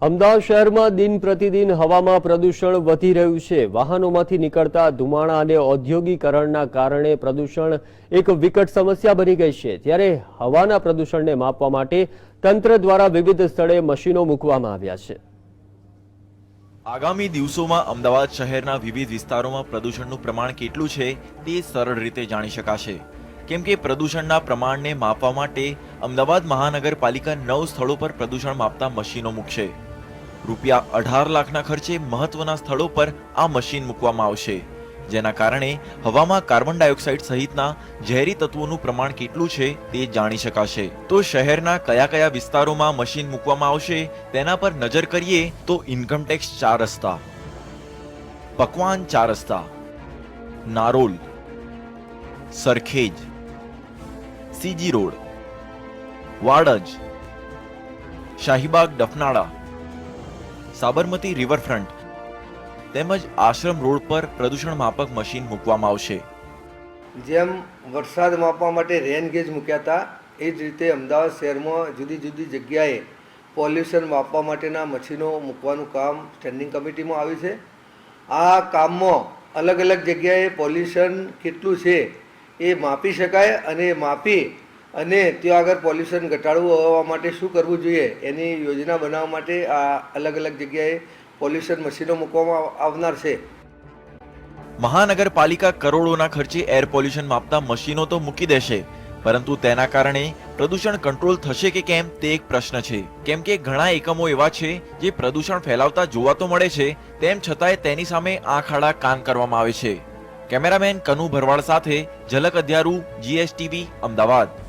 અમદાવાદ શહેરમાં દિન પ્રતિદિન હવામાં પ્રદૂષણ વધી રહ્યું છે। વાહનોમાંથી નીકળતા ધુમાડા અને ઔદ્યોગિકરણના કારણે પ્રદૂષણ એક વિકટ સમસ્યા બની ગઈ છે। ત્યારે હવાના પ્રદૂષણને માપવા માટે તંત્ર દ્વારા વિવિધ સ્થળે મશીનો મૂકવામાં આવ્યા છે। આગામી દિવસોમાં અમદાવાદ શહેરના વિવિધ વિસ્તારોમાં પ્રદૂષણનું પ્રમાણ કેટલું છે તે સરળ રીતે જાણી શકાશે, કેમ કે પ્રદૂષણના પ્રમાણને માપવા માટે અમદાવાદ મહાનગરપાલિકા 9 સ્થળો પર પ્રદૂષણ માપતા મશીનો મૂકશે। રૂપિયા 18 લાખના ખર્ચે મહત્વના સ્થળો પર આ મશીન મૂકવામાં આવશે, જેના કારણે હવામાં કાર્બન ડાયોક્સાઇડ સહિતના ઝેરી તત્વોનું પ્રમાણ કેટલું છે તે જાણી શકાશે। તો શહેરના કયા કયા વિસ્તારોમાં મશીન મૂકવામાં આવશે તેના પર નજર કરીએ તો ઇન્કમટેક્સ 4 રસ્તા, પકવાન 4 રસ્તા, Narol, Sarkhej, CG road, Vadaj, Shahibaug Dafnala, Sabarmati riverfront તેમજ આશ્રમ રોડ પર પ્રદૂષણ માપક મશીન મૂકવામાં આવશે। જેમ વરસાદ માપવા માટે રેન ગેજ મૂક્યા હતા, એ જ રીતે અમદાવાદ શહેરમાં જુદી જુદી જગ્યાએ પોલ્યુશન માપવા માટેના મશીનો મૂકવાનું કામ સ્ટેન્ડિંગ કમિટીમાં આવ્યું છે। આ કામમાં અલગ અલગ જગ્યાએ પોલ્યુશન કેટલું છે એ માપી શકાય અને માપી અને ત્યાં આગળ પોલ્યુશન ઘટાડવા માટે શું કરવું જોઈએ એની યોજના બનાવવા માટે આ અલગ અલગ જગ્યાએ પોલ્યુશન મશીનો મૂકવામાં આવનાર છે। મહાનગરપાલિકા કરોડોના ખર્ચે એર પોલ્યુશન માપતા મશીનો તો મૂકી દેશે, પરંતુ તેના કારણે પ્રદૂષણ કંટ્રોલ થશે કે કેમ તે એક પ્રશ્ન છે, કેમ કે ઘણા એકમો એવા છે જે પ્રદૂષણ ફેલાવતા જોવા તો મળે છે, તેમ છતાંય તેની સામે આંખ આડા કાન કરવામાં આવે છે। કેમેરામેન કનુ ભરવાડ સાથે ઝલક અધ્યારુ, GSTV, અમદાવાદ।